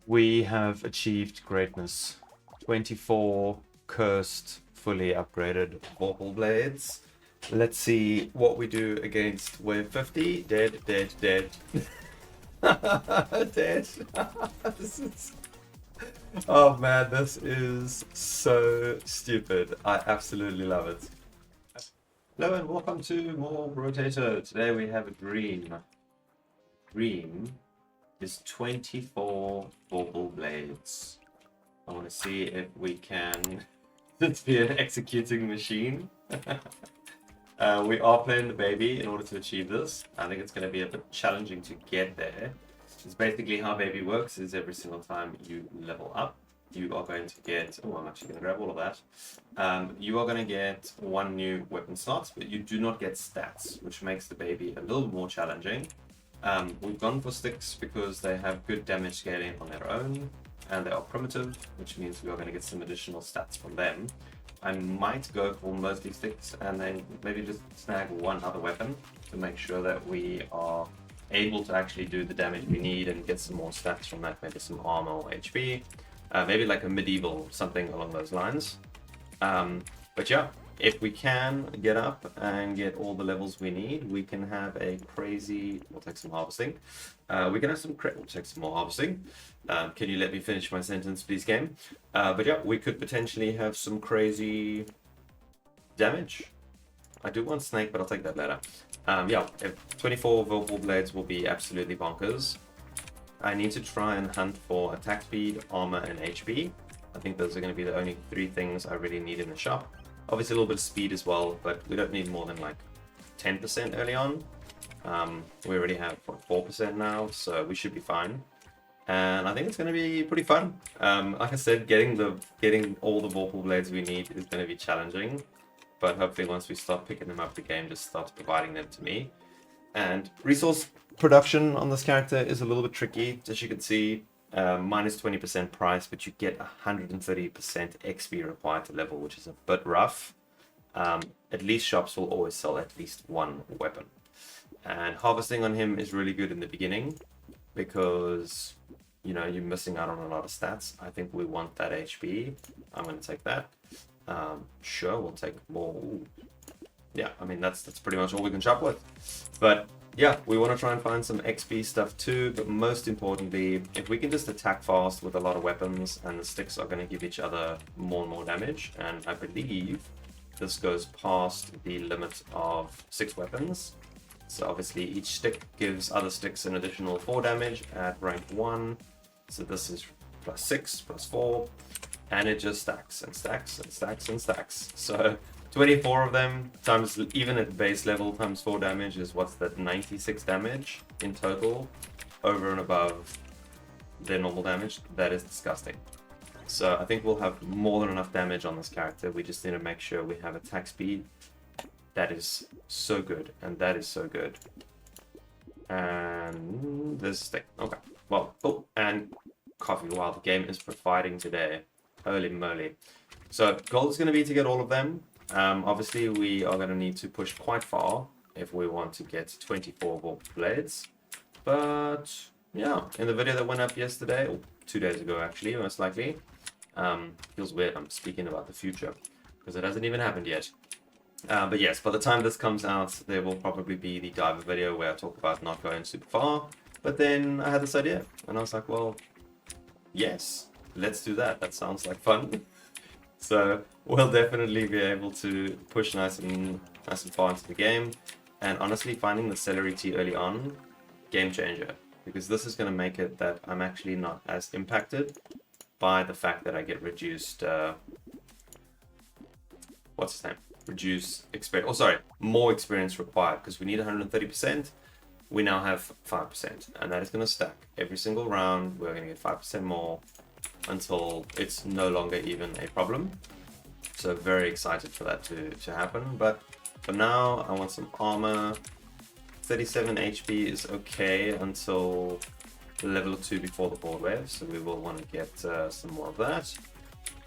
We have achieved greatness. 24 cursed, fully upgraded Vorpal Blades. Let's see what we do against wave 50. Dead, dead, dead. Dead. This is... Oh man, this is so stupid. I absolutely love it. Hello and welcome to more Brotato. Today we have a green. Green is 24 Vorpal Blades. I want to see if we can be an executing machine. We are playing the baby in order to achieve this. I think it's going to be a bit challenging to get there. It's basically how baby works is every single time you level up, you are going to get... Oh, I'm actually going to grab all of that. You are going to get one new weapon slot, but you do not get stats, which makes the baby a little more challenging. We've gone for sticks because they have good damage scaling on their own, and they are primitive, which means we are going to get some additional stats from them. I might go for mostly sticks and then maybe just snag one other weapon to make sure that we are able to actually do the damage we need and get some more stats from that, maybe some armor or HP, maybe like a medieval, something along those lines. But yeah, if we can get up and get all the levels we need, we can have a crazy... We'll take some harvesting. We can have some... We'll take some more harvesting. Can you let me finish my sentence, please, game? But yeah, we could potentially have some crazy damage. I do want snake, but I'll take that later. Yeah, 24 Vorpal Blades will be absolutely bonkers. I need to try and hunt for attack speed, armor, and HP. I think those are going to be the only three things I really need in the shop. Obviously a little bit of speed as well, but we don't need more than like 10% early on. We already have 4% now, so we should be fine. And I think it's going to be pretty fun. Like I said, getting all the Vorpal Blades we need is going to be challenging. But hopefully once we start picking them up, the game just starts providing them to me. And resource production on this character is a little bit tricky, as you can see. Minus 20% price, but you get 130% XP required to level, which is a bit rough. At least shops will always sell at least one weapon. And harvesting on him is really good in the beginning because, you know, you're missing out on a lot of stats. I think we want that HP. I'm going to take that. Sure, we'll take more. Ooh. Yeah, I mean, that's pretty much all we can shop with. But yeah, we want to try and find some XP stuff too, but most importantly, if we can just attack fast with a lot of weapons, and the sticks are going to give each other more and more damage, and I believe this goes past the limit of 6 weapons. So obviously each stick gives other sticks an additional 4 damage at rank 1. So this is plus 6, plus 4, and it just stacks and stacks and stacks and stacks. So 24 of them times, even at base level, times 4 damage is what's that, 96 damage in total, over and above their normal damage. That is disgusting. So I think we'll have more than enough damage on this character. We just need to make sure we have attack speed. That is so good, and that is so good. And there's a stick. Okay, well, oh, and coffee. Wow, the game is providing today. Holy moly. So goal is going to be to get all of them. Obviously, we are going to need to push quite far if we want to get 24 Vorpal Blades. But yeah, in the video that went up yesterday, or 2 days ago actually, most likely, feels weird I'm speaking about the future because it hasn't even happened yet. But yes, by the time this comes out, there will probably be the diver video where I talk about not going super far. But then I had this idea, and I was like, well, yes, let's do that. That sounds like fun. So we'll definitely be able to push nice and far into the game. And honestly, finding the celery tea early on, game changer. Because this is going to make it that I'm actually not as impacted by the fact that I get reduced... what's his name? Reduce experience. Oh, sorry, more experience required. Because we need 130%. We now have 5%. And that is going to stack. Every single round, we're going to get 5% more until it's no longer even a problem. So very excited for that to happen. But for now, I want some armor. 37 HP is okay until level 2 before the board wave. So we will want to get some more of that.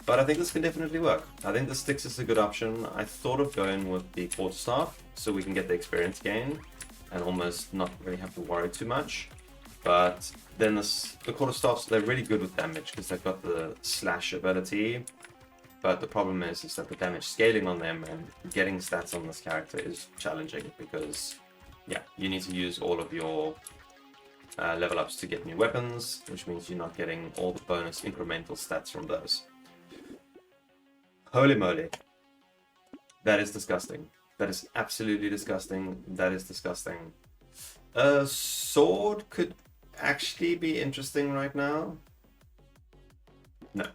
But I think this can definitely work. I think the sticks is a good option. I thought of going with the quarterstaff so we can get the experience gain and almost not really have to worry too much. But then the quarterstaffs, they're really good with damage because they've got the slash ability. But the problem is that the damage scaling on them and getting stats on this character is challenging because, yeah, you need to use all of your level ups to get new weapons, which means you're not getting all the bonus incremental stats from those. Holy moly. That is disgusting. That is absolutely disgusting. That is disgusting. A sword could actually be interesting right now. No.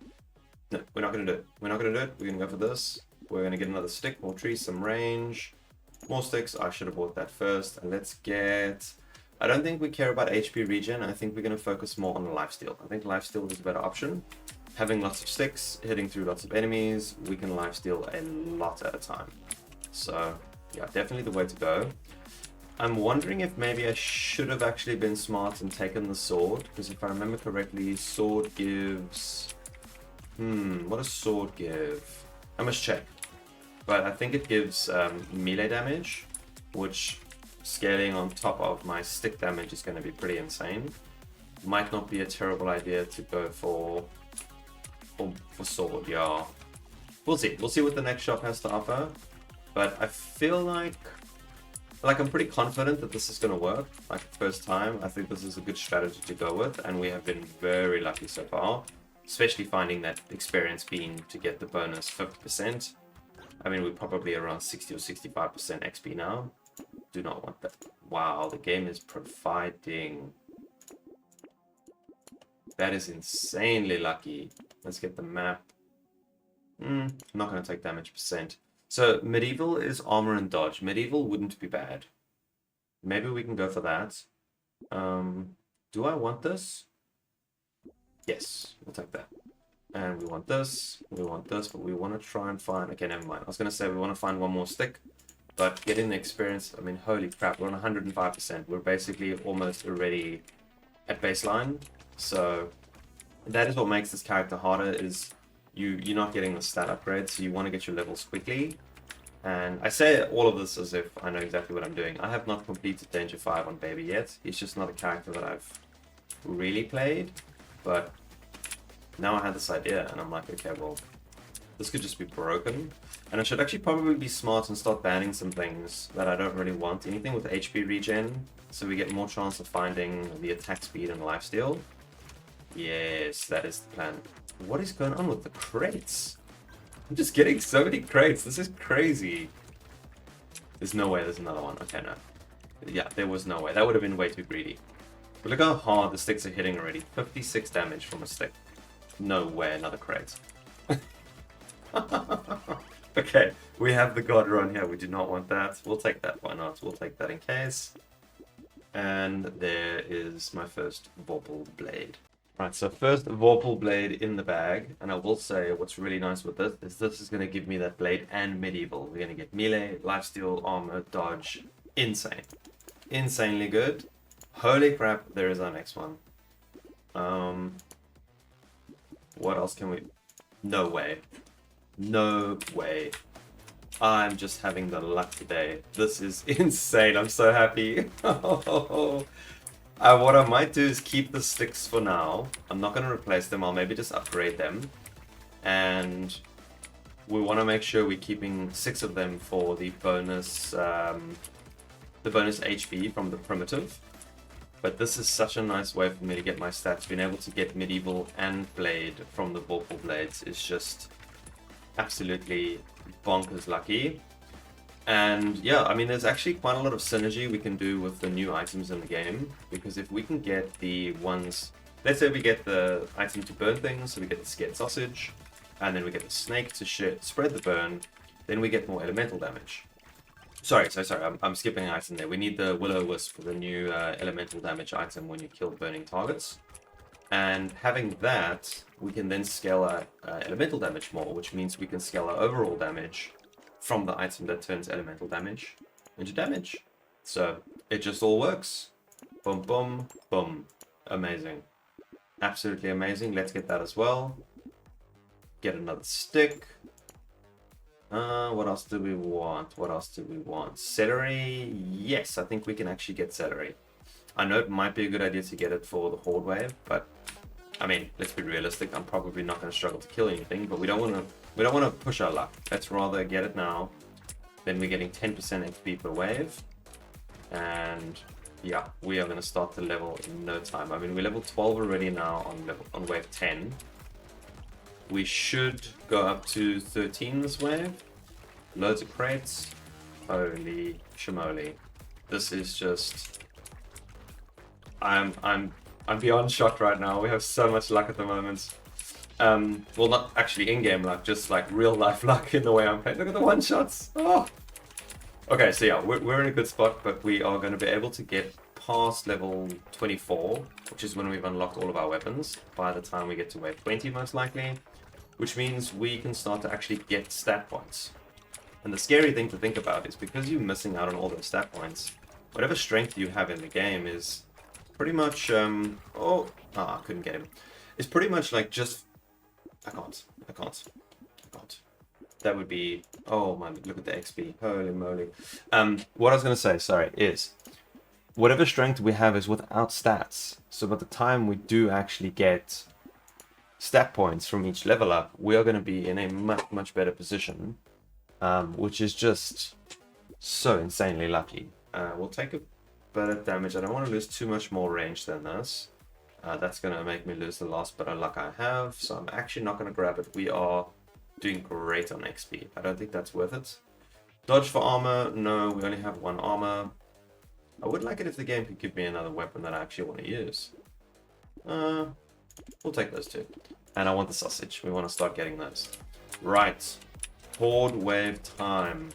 No, we're not going to do it. We're not going to do it. We're going to go for this. We're going to get another stick, more trees, some range, more sticks. I should have bought that first. And let's get... I don't think we care about HP regen. I think we're going to focus more on lifesteal. I think lifesteal is a better option. Having lots of sticks, hitting through lots of enemies, we can lifesteal a lot at a time. So, yeah, definitely the way to go. I'm wondering if maybe I should have actually been smart and taken the sword. Because if I remember correctly, sword gives... what does sword give? I must check. But I think it gives melee damage, which scaling on top of my stick damage is going to be pretty insane. Might not be a terrible idea to go for sword, yeah. We'll see. We'll see what the next shop has to offer. But I feel like I'm pretty confident that this is going to work. Like, first time, I think this is a good strategy to go with. And we have been very lucky so far. Especially finding that experience bean to get the bonus 50%. I mean, we're probably around 60 or 65% XP now. Do not want that. Wow, the game is providing. That is insanely lucky. Let's get the map. I'm not going to take damage percent. So, medieval is armor and dodge. Medieval wouldn't be bad. Maybe we can go for that. Do I want this? Yes, we'll take that. And we want this, but we want to try and find... Okay, never mind. I was going to say we want to find one more stick, but getting the experience... I mean, holy crap, we're on 105%. We're basically almost already at baseline. So that is what makes this character harder, is you're not getting the stat upgrade, so you want to get your levels quickly. And I say all of this as if I know exactly what I'm doing. I have not completed Danger 5 on Baby yet. He's just not a character that I've really played. But now I had this idea, and I'm like, okay, well, this could just be broken. And I should actually probably be smart and start banning some things that I don't really want. Anything with HP regen, so we get more chance of finding the attack speed and lifesteal. Yes, that is the plan. What is going on with the crates? I'm just getting so many crates. This is crazy. There's no way there's another one. Okay, no. Yeah, there was no way. That would have been way too greedy. But look how hard the sticks are hitting already. 56 damage from a stick. No way, another crate. Okay, we have the god run here. We do not want that. We'll take that. Why not? We'll take that in case. And there is my first Vorpal Blade. Right, so first Vorpal Blade in the bag. And I will say what's really nice with this is going to give me that blade and medieval. We're going to get melee, lifesteal, armor, dodge. Insane. Insanely good. Holy crap, there is our next one. What else can we... No way. No way. I'm just having the luck today. This is insane. I'm so happy. What I might do is keep the sticks for now. I'm not going to replace them. I'll maybe just upgrade them. And we want to make sure we're keeping 6 of them for the bonus HP from the primitive. But this is such a nice way for me to get my stats. Being able to get medieval and blade from the Vorpal Blades is just absolutely bonkers lucky. And yeah, I mean, there's actually quite a lot of synergy we can do with the new items in the game. Because if we can get the ones... Let's say we get the item to burn things, so we get the scared sausage. And then we get the snake to spread the burn. Then we get more elemental damage. Sorry, I'm skipping an item there. We need the Will-O-Wisp for the new elemental damage item when you kill burning targets. And having that, we can then scale our elemental damage more, which means we can scale our overall damage from the item that turns elemental damage into damage. So it just all works. Boom, boom, boom. Amazing. Absolutely amazing. Let's get that as well. Get another stick. What else do we want? What else do we want? Celery? Yes, I think we can actually get celery. I know it might be a good idea to get it for the Horde wave, but I mean, let's be realistic. I'm probably not going to struggle to kill anything, but we don't want to push our luck. Let's rather get it now. Then we're getting 10% XP per wave, and yeah, we are going to start the level in no time. I mean, we're level 12 already now on wave 10. We should go up to 13 this wave. Loads of crates. Holy shimoly. This is just... I'm beyond shocked right now. We have so much luck at the moment. Well, not actually in-game luck, just like real-life luck in the way I'm playing. Look at the one-shots. Oh. Okay, so yeah, we're in a good spot, but we are going to be able to get past level 24, which is when we've unlocked all of our weapons, by the time we get to wave 20 most likely, which means we can start to actually get stat points. And the scary thing to think about is because you're missing out on all those stat points, whatever strength you have in the game is pretty much, I couldn't get him. It's pretty much like just, I can't. That would be, oh man, look at the XP, holy moly. What I was going to say, sorry, is whatever strength we have is without stats. So by the time we do actually get stat points from each level up, we are going to be in a much, much better position, which is just so insanely lucky. We'll take a bit of damage. I don't want to lose too much more range than this. That's going to make me lose the last bit of luck I have, so I'm actually not going to grab it. We are doing great on XP. I don't think that's worth it. Dodge for armor, no, we only have one armor. I would like it if the game could give me another weapon that I actually want to use. We'll take those two. And I want the sausage. We want to start getting those. Right. Horde wave time.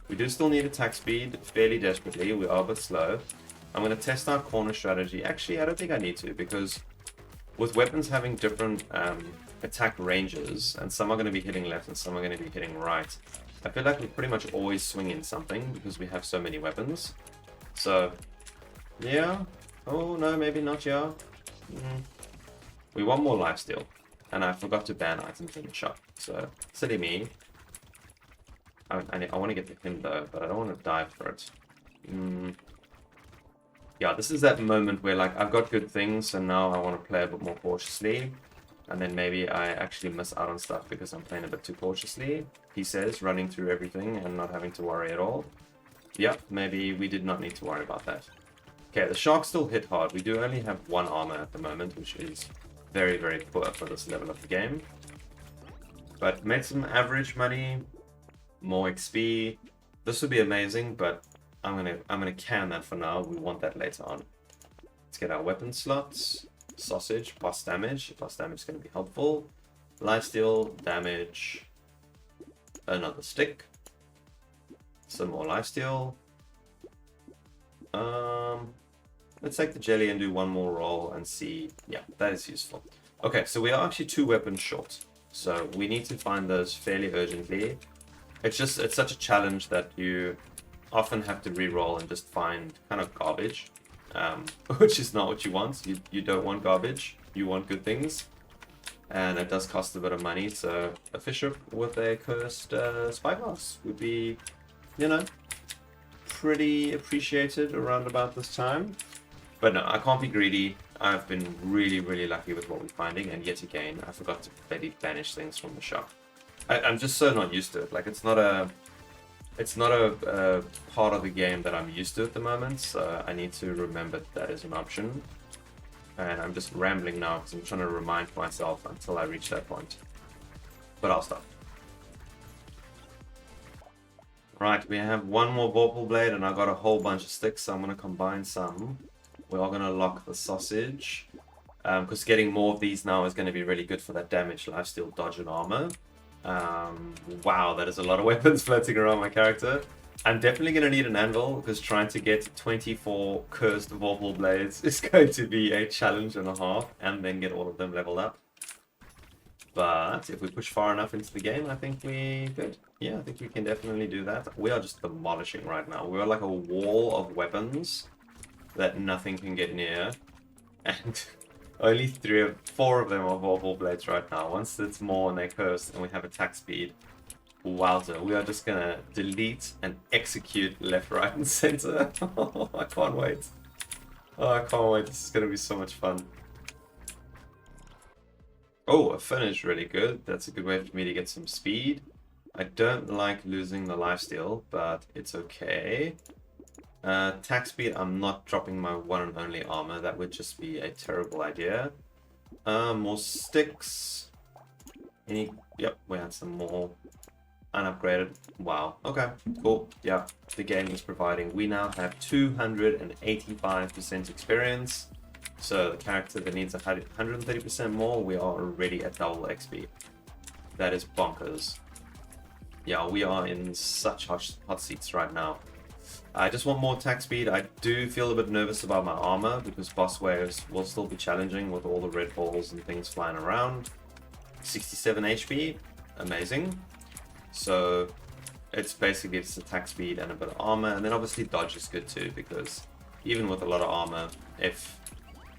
We do still need attack speed fairly desperately. We are a bit slow. I'm going to test our corner strategy. Actually, I don't think I need to, because with weapons having different attack ranges, and some are going to be hitting left and some are going to be hitting right, I feel like we pretty much always swing in something because we have so many weapons. So, yeah. Oh, no, maybe not, yeah. We want more lifesteal. And I forgot to ban items in the shop. So, silly me. I want to get the him though, but I don't want to dive for it. Yeah, this is that moment where like I've got good things and now I want to play a bit more cautiously. And then maybe I actually miss out on stuff because I'm playing a bit too cautiously. He says, running through everything and not having to worry at all. Yep, maybe we did not need to worry about that. Okay, the sharks still hit hard. We do only have one armor at the moment, which is very, very poor for this level of the game. But made some average money, more XP. This would be amazing, but I'm gonna can that for now. We want that later on. Let's get our weapon slots. Sausage, plus damage. Plus damage is going to be helpful. Lifesteal, damage. Another stick. Some more lifesteal. Let's take the jelly and do one more roll and see. Yeah, that is useful. Okay, so we are actually 2 weapons short. So we need to find those fairly urgently. It's such a challenge that you often have to re-roll and just find kind of garbage. Which is not what you want. You don't want garbage. You want good things. And it does cost a bit of money, so a fisher with a cursed spyglass would be, you know, pretty appreciated around about this time. But no, I can't be greedy. I've been really, really lucky with what we're finding, and yet again, I forgot to maybe banish things from the shop. I'm just so not used to it. Like, it's not a part of the game that I'm used to at the moment, so I need to remember that is an option. And I'm just rambling now because I'm trying to remind myself until I reach that point. But I'll stop. Right, we have one more Vorpal Blade and I got a whole bunch of sticks, so I'm going to combine some. We are going to lock the sausage. Because getting more of these now is going to be really good for that damage, lifesteal, dodge, and armor. Wow, that is a lot of weapons floating around my character. I'm definitely going to need an anvil, because trying to get 24 cursed Vorpal Blades is going to be a challenge and a half, and then get all of them leveled up. But if we push far enough into the game, I think we could. Yeah, I think we can definitely do that. We are just demolishing right now. We are like a wall of weapons that nothing can get near. And only 4 of them are Vorpal Blades right now. Once it's more and they're cursed and we have attack speed, wowzer, we are just gonna delete and execute left, right, and center. I can't wait. Oh, I can't wait. This is going to be so much fun. Oh, a finish, really good. That's a good way for me to get some speed. I don't like losing the lifesteal, but it's okay. Attack speed, I'm not dropping my one and only armor. That would just be a terrible idea. More sticks. Yep, we had some more unupgraded. Wow, okay, cool. Yeah, the game is providing. We now have 285% experience. So the character that needs 130% more, we are already at double XP. That is bonkers. Yeah, we are in such hot seats right now. I just want more attack speed. I do feel a bit nervous about my armor because boss waves will still be challenging with all the red balls and things flying around. 67 HP, amazing. So it's basically just attack speed and a bit of armor, and then obviously dodge is good too, because even with a lot of armor, if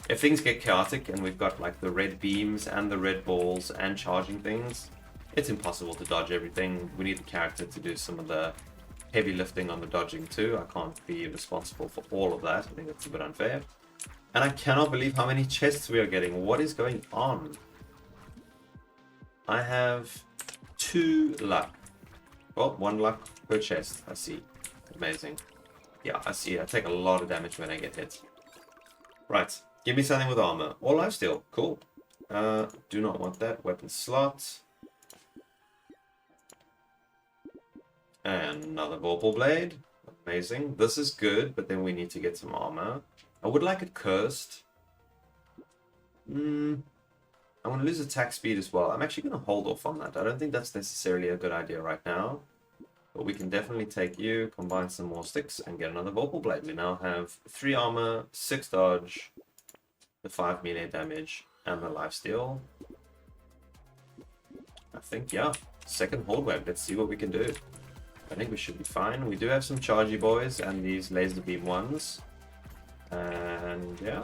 things get chaotic and we've got like the red beams and the red balls and charging things, it's impossible to dodge everything. We need the character to do some of the heavy lifting on the dodging too. I can't be responsible for all of that. I think that's a bit unfair. And I cannot believe how many chests we are getting. What is going on? I have 2 luck. Well, 1 luck per chest. I see. Amazing. Yeah, I see. I take a lot of damage when I get hit. Right. Give me something with armor. Or lifesteal. Cool. Do not want that. Weapon slot. And another Vorpal Blade. Amazing. This is good, but then we need to get some armor. I would like it cursed. I want to lose attack speed as well. I'm actually going to hold off on that. I don't think that's necessarily a good idea right now. But we can definitely take you, combine some more sticks, and get another Vorpal Blade. We now have 3 armor, 6 dodge, the 5 melee damage, and the lifesteal. I think, yeah. Second hold wave. Let's see what we can do. I think we should be fine. We do have some chargy boys and these laser beam ones. And yeah.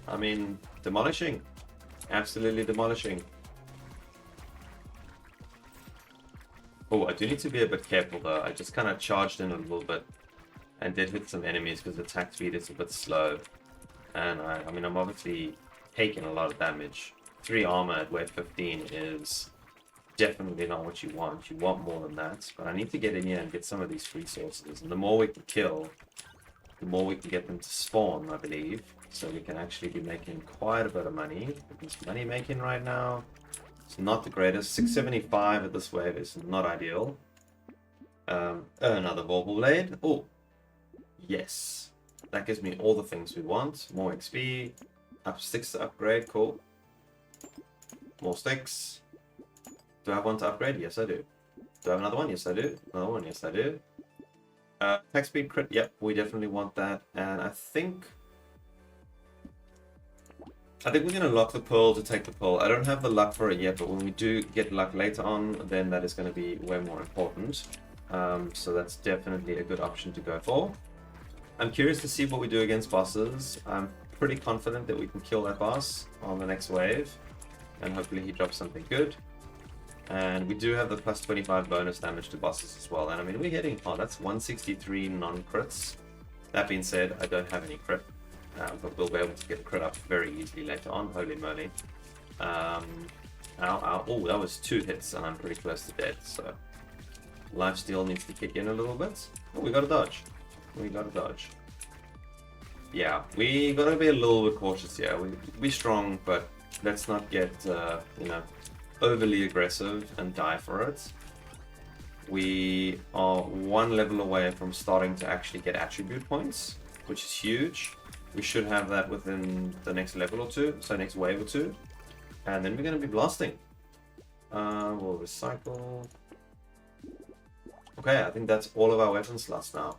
I mean, demolishing. Absolutely demolishing. Oh, I do need to be a bit careful though. I just kind of charged in a little bit and did hit some enemies because the attack speed is a bit slow. And I mean, I'm obviously taking a lot of damage. 3 armor at wave 15 is definitely not what you want. You want more than that. But I need to get in here and get some of these resources. And the more we can kill, the more we can get them to spawn, I believe. So we can actually be making quite a bit of money. This money making right now, it's not the greatest. 675 at this wave is not ideal. Another Vorpal Blade. Oh, yes. That gives me all the things we want. More XP. Up sticks to upgrade. Cool. More sticks. Do I have one to upgrade? Yes, I do. Do I have another one? Yes, I do. Another one? Yes, I do. Attack speed crit. Yep, we definitely want that. And I think we're going to lock the pearl to take the pearl. I don't have the luck for it yet, but when we do get luck later on, then that is going to be way more important. So that's definitely a good option to go for. I'm curious to see what we do against bosses. I'm pretty confident that we can kill that boss on the next wave. And hopefully he drops something good. And we do have the plus 25 bonus damage to bosses as well. And I mean, we're hitting, oh, that's 163 non-crits. That being said, I don't have any crit. But we'll be able to get crit up very easily later on. Holy moly. Ow, ow. Oh, that was 2 hits and I'm pretty close to dead. So lifesteal needs to kick in a little bit. Oh, we got a dodge. We got a dodge. Yeah, we gotta be a little bit cautious here. We're strong, but let's not get, you know, overly aggressive and die for it. We are 1 level away from starting to actually get attribute points, which is huge. We should have that within the next level or 2, so next wave or 2. And then we're going to be blasting. We'll recycle. Okay, I think that's all of our weapon slots now.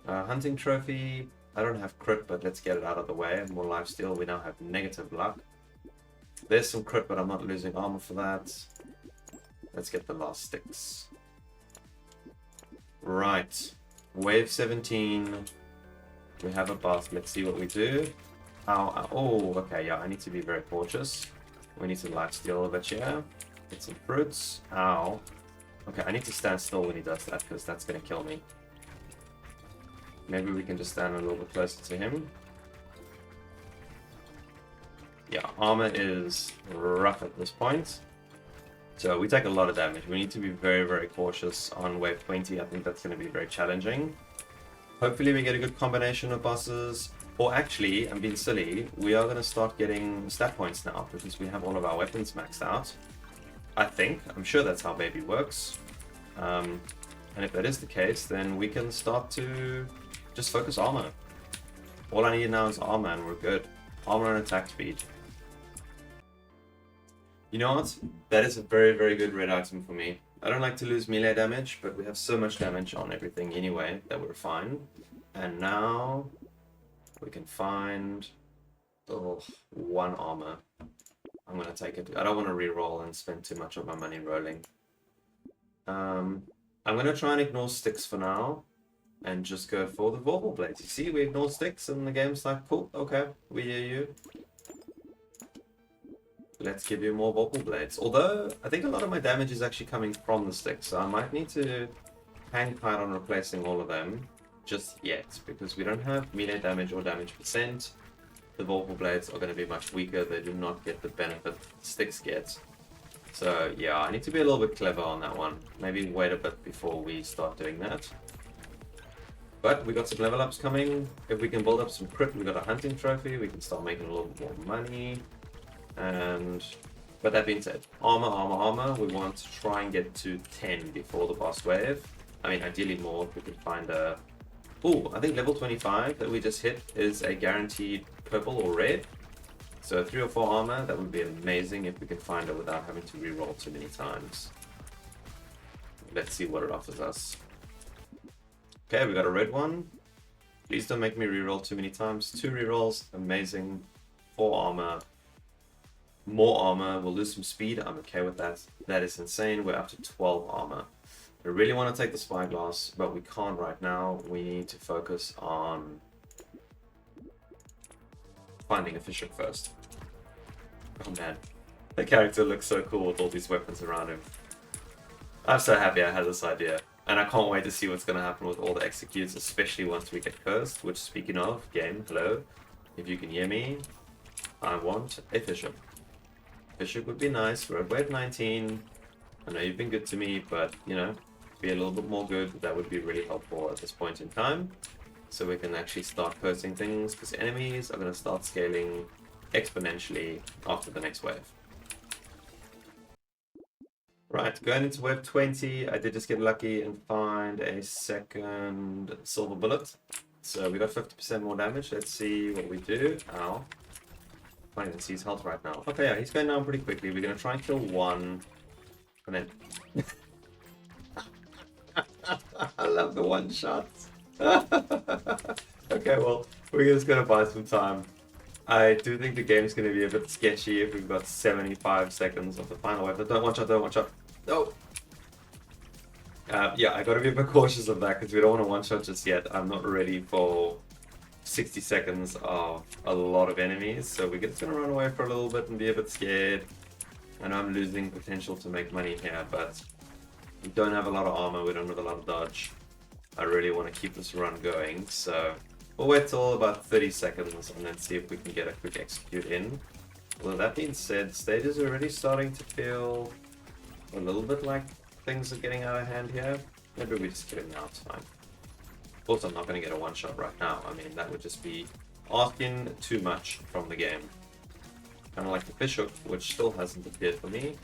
Hunting trophy. I don't have crit, but let's get it out of the way. More lifesteal. We now have negative luck. There's some crit, but I'm not losing armor for that. Let's get the last sticks. Right. Wave 17. We have a boss. Let's see what we do. Ow, ow. Oh, okay, yeah, I need to be very cautious. We need to lifesteal a bit here. Get some fruits. Ow. Okay, I need to stand still when he does that, because that's going to kill me. Maybe we can just stand a little bit closer to him. Yeah, armor is rough at this point. So we take a lot of damage. We need to be very, very cautious on wave 20. I think that's going to be very challenging. Hopefully we get a good combination of bosses. Or actually, I'm being silly, we are going to start getting stat points now because we have all of our weapons maxed out. I think. I'm sure that's how Baby works. And if that is the case, then we can start to just focus armor. All I need now is armor and we're good. Armor and attack speed. You know what? That is a very, very good red item for me. I don't like to lose melee damage, but we have so much damage on everything anyway that we're fine. And now we can find one armor. I'm gonna take it. I don't want to reroll and spend too much of my money rolling. I'm gonna try and ignore sticks for now and just go for the Vorpal Blades. You see, we ignore sticks and the game's like, cool, okay, we hear you. Let's give you more Vorpal Blades. Although, I think a lot of my damage is actually coming from the sticks, so I might need to hang tight on replacing all of them just yet, because we don't have melee damage or damage percent. The Vorpal Blades are going to be much weaker. They do not get the benefit sticks get. So yeah, I need to be a little bit clever on that one. Maybe wait a bit before we start doing that. But we got some level ups coming. If we can build up some crit, we got a hunting trophy. We can start making a little bit more money. But that being said, armor, we want to try and get to 10 before the boss wave. I mean, ideally more if we can find a... Oh, I think level 25 that we just hit is a guaranteed purple or red. So 3 or 4 armor, that would be amazing if we could find it without having to reroll too many times. Let's see what it offers us. Okay, we got a red one. Please don't make me reroll too many times. 2 rerolls, amazing. 4 armor. More armor, we'll lose some speed, I'm okay with that. That is insane, we're up to 12 armor. I really want to take the spyglass, but we can't right now. We need to focus on finding a fisher first. Oh man, the character looks so cool with all these weapons around him. I'm so happy I had this idea. And I can't wait to see what's going to happen with all the executes, especially once we get cursed, which speaking of, game, hello. If you can hear me, I want a fisher. Bishop would be nice. We're at wave 19. I know you've been good to me, but, you know, be a little bit more good. That would be really helpful at this point in time. So we can actually start cursing things, because enemies are going to start scaling exponentially after the next wave. Right, going into wave 20, I did just get lucky and find a second silver bullet. So we got 50% more damage. Let's see what we do. Ow. Can't even see his health right now. Okay, yeah, he's going down pretty quickly. We're going to try and kill one. And then... I love the one shots. Okay, well, we're just going to buy some time. I do think the game's going to be a bit sketchy if we've got 75 seconds of the final wave. But don't watch out, don't watch out. No! Yeah, I got to be a bit cautious of that because we don't want to one-shot just yet. I'm not ready for 60 seconds of a lot of enemies, so we're just going to run away for a little bit and be a bit scared. I know I'm losing potential to make money here, but we don't have a lot of armor, we don't have a lot of dodge. I really want to keep this run going, so we'll wait till about 30 seconds and then see if we can get a quick execute in. Well, that being said, the stage is already starting to feel a little bit like things are getting out of hand here. Maybe we just kill him now, it's fine. Of course, I'm not going to get a one-shot right now. I mean, that would just be asking too much from the game. Kind of like the Bishop, which still hasn't appeared for me.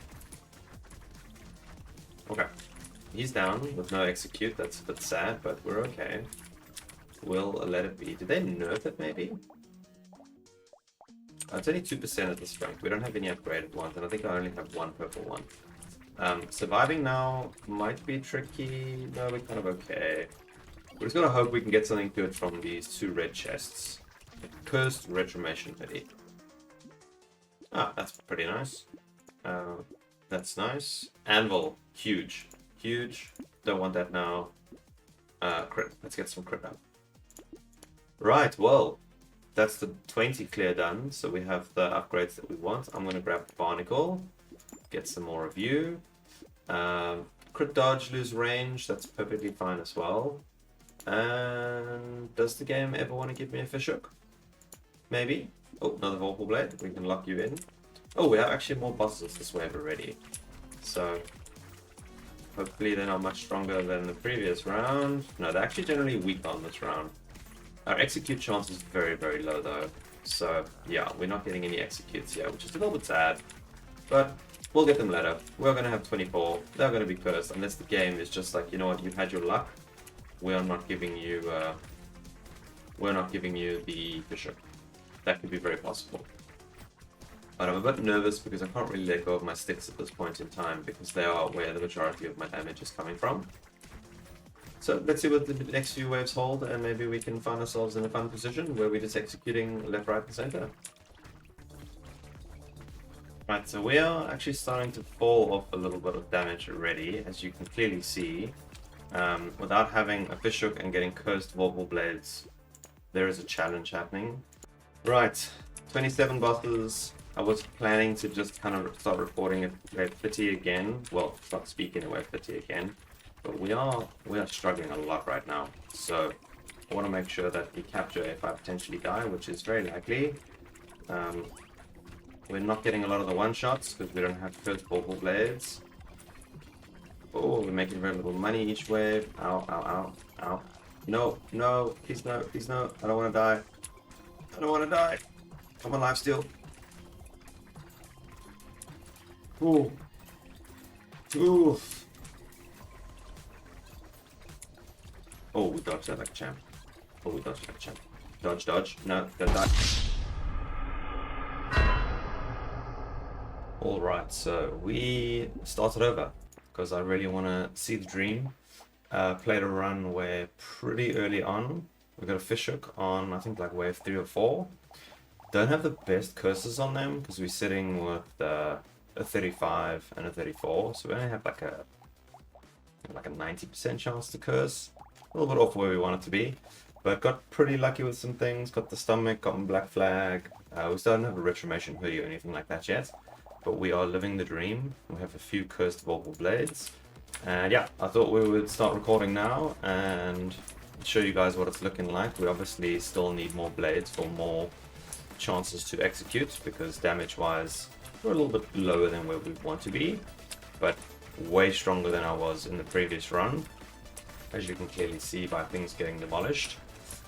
Okay. He's down with no execute. That's a bit sad, but we're okay. We'll let it be. Did they nerf it, maybe? It's only 2% at this point. We don't have any upgraded ones, and I think I only have one purple one. Surviving now might be tricky. No, we're kind of okay. We're just gonna hope we can get something good from these 2 red chests. A cursed retromation hoodie. Ah, that's pretty nice. That's nice. Anvil, huge. Huge. Don't want that now. Crit. Let's get some crit up. Right, well, that's the 20 clear done. So we have the upgrades that we want. I'm gonna grab Barnacle. Get some more of you. Crit dodge, lose range. That's perfectly fine as well. And does the game ever want to give me a fish hook? Maybe. Oh, another Vorpal Blade. We can lock you in. Oh, we have actually more bosses this wave already. So, hopefully they're not much stronger than the previous round. No, they're actually generally weak on this round. Our execute chance is very, very low though. So, yeah, we're not getting any executes here, which is a little bit sad. But we'll get them later. We're going to have 24. They're going to be cursed unless the game is just like, you know what, you've had your luck. We're not giving you the bishop. That could be very possible. But I'm a bit nervous because I can't really let go of my sticks at this point in time because they are where the majority of my damage is coming from. So let's see what the next few waves hold, and maybe we can find ourselves in a fun position where we're just executing left, right, and center. Right, so we are actually starting to fall off a little bit of damage already, as you can clearly see. Without having a fish hook and getting cursed Vorpal Blades, there is a challenge happening. Right, 27 bosses. I was planning to just kind of start recording at wave 50 again. Well, start speaking at wave 50 again. But we are struggling a lot right now. So I want to make sure that we capture if I potentially die, which is very likely. We're not getting a lot of the one-shots because we don't have cursed Vorpal Blades. Oh, we're making very little money each wave. Ow, ow, ow, ow. No, no, please no, please no. I don't want to die. I don't want to die. Come on, lifesteal. Ooh. Oof. Oh, we dodged that like a champ. Oh, we dodged like a champ. Dodge, dodge. No, don't die. Alright, so we started over because I really want to see the dream. Played a run where pretty early on we got a fish hook on, I think like wave 3 or 4. Don't have the best curses on them because we're sitting with a 35 and a 34, so we only have like a 90% chance to curse. A little bit off where we want it to be, but got pretty lucky with some things. Got the stomach, got black flag. We still don't have a retribution hoodie or anything like that yet, but we are living the dream. We have a few cursed Vorpal Blades, and yeah, I thought we would start recording now and show you guys what it's looking like. We obviously still need more blades for more chances to execute because damage wise we're a little bit lower than where we want to be, but way stronger than I was in the previous run, as you can clearly see by things getting demolished.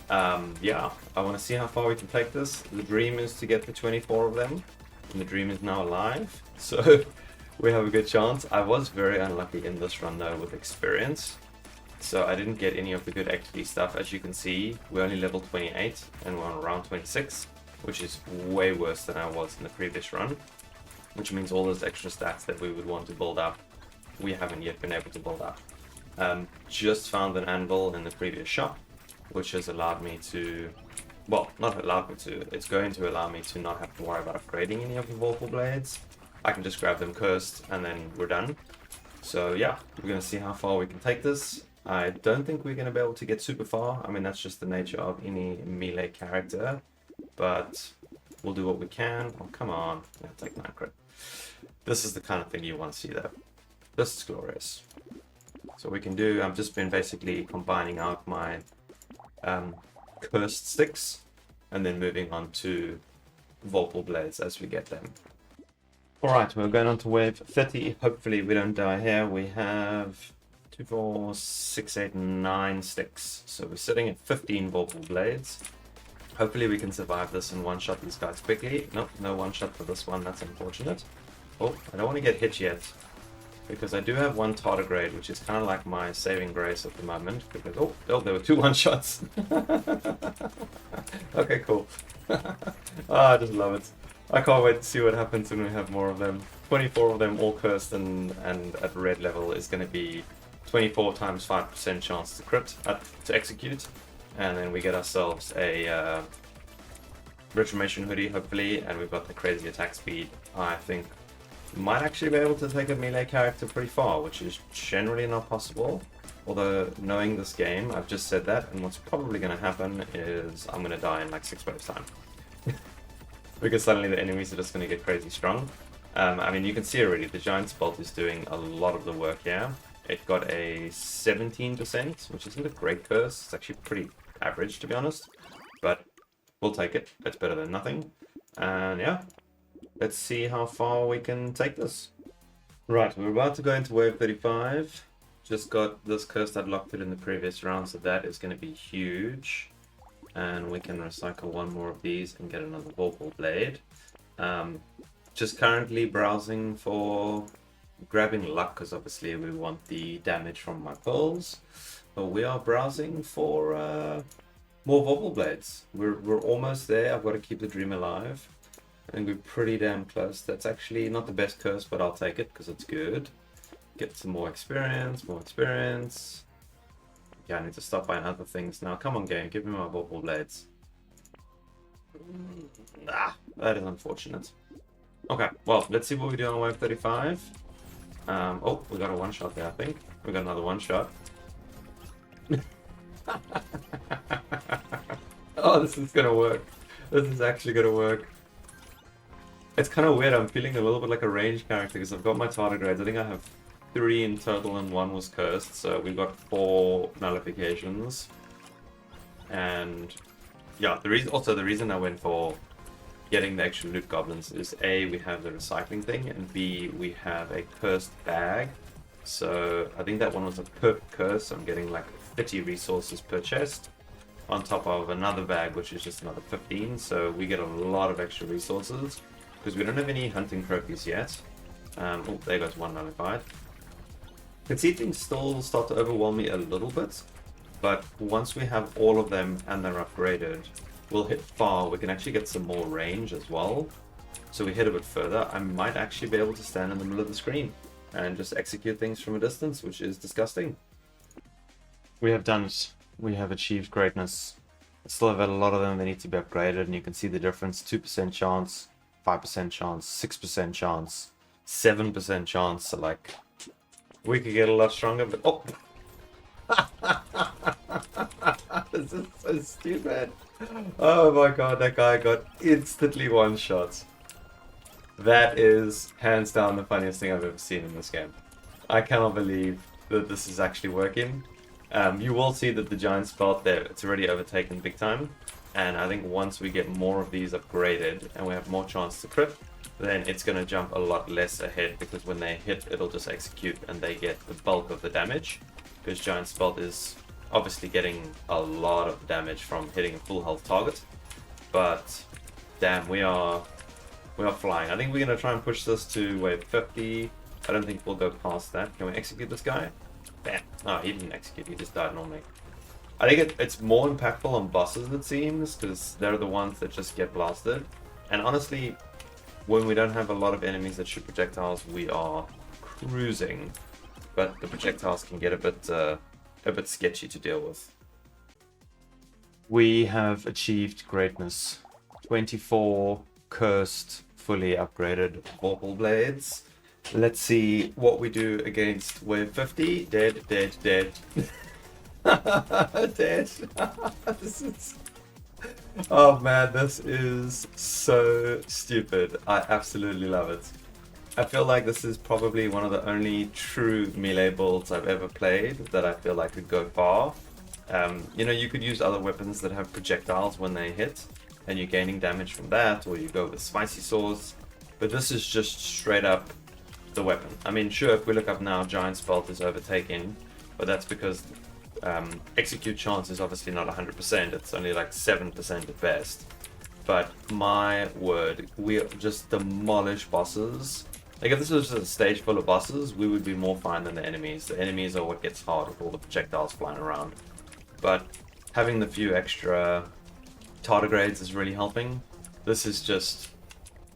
Yeah, I want to see how far we can take this. The dream is to get the 24 of them, and the dream is now alive, so we have a good chance. I was very unlucky in this run though with experience, so I didn't get any of the good XP stuff. As you can see, we're only level 28 and we're on round 26, which is way worse than I was in the previous run, which means all those extra stats that we would want to build up, we haven't yet been able to build up. Just found an anvil in the previous shop, which has allowed me to, well, not allowed me to, it's going to allow me to not have to worry about upgrading any of the Vorpal Blades. I can just grab them cursed and then we're done. So yeah, we're going to see how far we can take this. I don't think we're going to be able to get super far. I mean, that's just the nature of any melee character, but we'll do what we can. Oh, come on. Yeah, take 9 crit. This is the kind of thing you want to see though. This is glorious. So we can do, I've just been basically combining out my cursed sticks and then moving on to Vorpal Blades as we get them. Alright, we're going on to wave 30. Hopefully we don't die here. We have 2, 4, 6, 8, 9 sticks. So we're sitting at 15 Vorpal Blades. Hopefully we can survive this and one-shot these guys quickly. Nope, no one-shot for this one. That's unfortunate. Oh, I don't want to get hit yet, because I do have one tardigrade, which is kind of like my saving grace at the moment. Because oh, there were 2 one-shots. Okay, cool. I just love it. I can't wait to see what happens when we have more of them. 24 of them all cursed and at red level is going to be 24 times 5% chance to crit, to execute. And then we get ourselves a retribution hoodie, hopefully, and we've got the crazy attack speed. I think might actually be able to take a melee character pretty far, which is generally not possible. Although, knowing this game, I've just said that, and what's probably going to happen is I'm going to die in like 6 waves time. Because suddenly the enemies are just going to get crazy strong. I mean, you can see already, the Giant's Bolt is doing a lot of the work here. It got a 17%, which isn't a great curse. It's actually pretty average, to be honest. But we'll take it. It's better than nothing. And yeah, let's see how far we can take this. Right, we're about to go into wave 35. Just got this curse that locked it in the previous round, so that is going to be huge. And we can recycle one more of these and get another Vorpal Blade. Just currently browsing for grabbing luck, because obviously we want the damage from my pearls. But we are browsing for more Vorpal Blades. We're almost there. I've got to keep the dream alive. I think we're pretty damn close. That's actually not the best curse, but I'll take it because it's good. Get some more experience, more experience. Yeah, I need to stop buying other things now. Come on, game, give me my Vorpal Blades. That is unfortunate. Okay, well, let's see what we do on wave 35. Oh, we got a one-shot there, I think. We got another one-shot. Oh, this is gonna work. This is actually gonna work. It's kind of weird. I'm feeling a little bit like a range character because I've got my tardigrades. I think I have 3 in total and 1 was cursed. So we've got 4 nullifications. And yeah, the reason I went for getting the extra loot goblins is A, we have the recycling thing, and B, we have a cursed bag. So I think that one was a perfect curse. I'm getting like 50 resources per chest on top of another bag, which is just another 15. So we get a lot of extra resources. Because we don't have any hunting trophies yet. Oh, there goes one nullified. I can see things still start to overwhelm me a little bit. But once we have all of them and they're upgraded, we'll hit far. We can actually get some more range as well. So we hit a bit further. I might actually be able to stand in the middle of the screen and just execute things from a distance, which is disgusting. We have done it. We have achieved greatness. I still have a lot of them that need to be upgraded, and you can see the difference. 2% chance. 5% chance, 6% chance, 7% chance. So like, we could get a lot stronger, but oh, this is so stupid. Oh my god, that guy got instantly one shot. That is hands down the funniest thing I've ever seen in this game. I cannot believe that this is actually working. You will see that the giant spot there, it's already overtaken big time. And I think once we get more of these upgraded and we have more chance to crit, then it's going to jump a lot less ahead, because when they hit, it'll just execute and they get the bulk of the damage. Because Giant Spelt is obviously getting a lot of damage from hitting a full health target. But damn, we are flying. I think we're going to try and push this to wave 50. I don't think we'll go past that. Can we execute this guy? Bam. Oh, he didn't execute, he just died normally. I think it's more impactful on bosses, it seems, because they're the ones that just get blasted. And honestly, when we don't have a lot of enemies that shoot projectiles, we are cruising. But the projectiles can get a bit sketchy to deal with. We have achieved greatness. 24 cursed, fully upgraded Vorpal Blades. Let's see what we do against wave 50. Dead, dead, dead. Dead. This is... Oh man, this is so stupid. I absolutely love it. I feel like this is probably one of the only true melee builds I've ever played that I feel like could go far. You know, you could use other weapons that have projectiles when they hit, and you're gaining damage from that, or you go with spicy swords. But this is just straight up the weapon. I mean, sure, if we look up now, Giant Spelt is overtaking, but that's because execute chance is obviously not 100%, it's only like 7% at best. But my word, we just demolish bosses. Like if this was just a stage full of bosses, we would be more fine than the enemies. The enemies are what gets hard with all the projectiles flying around. But having the few extra tardigrades is really helping. This is just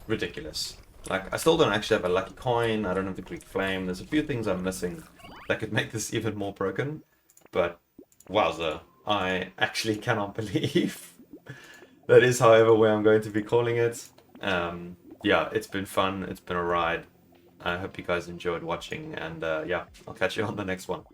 ridiculous. Like, I still don't actually have a lucky coin, I don't have the Greek flame, there's a few things I'm missing that could make this even more broken. But, wowza, I actually cannot believe that is, however, where I'm going to be calling it. Yeah, it's been fun, it's been a ride. I hope you guys enjoyed watching, and yeah, I'll catch you on the next one.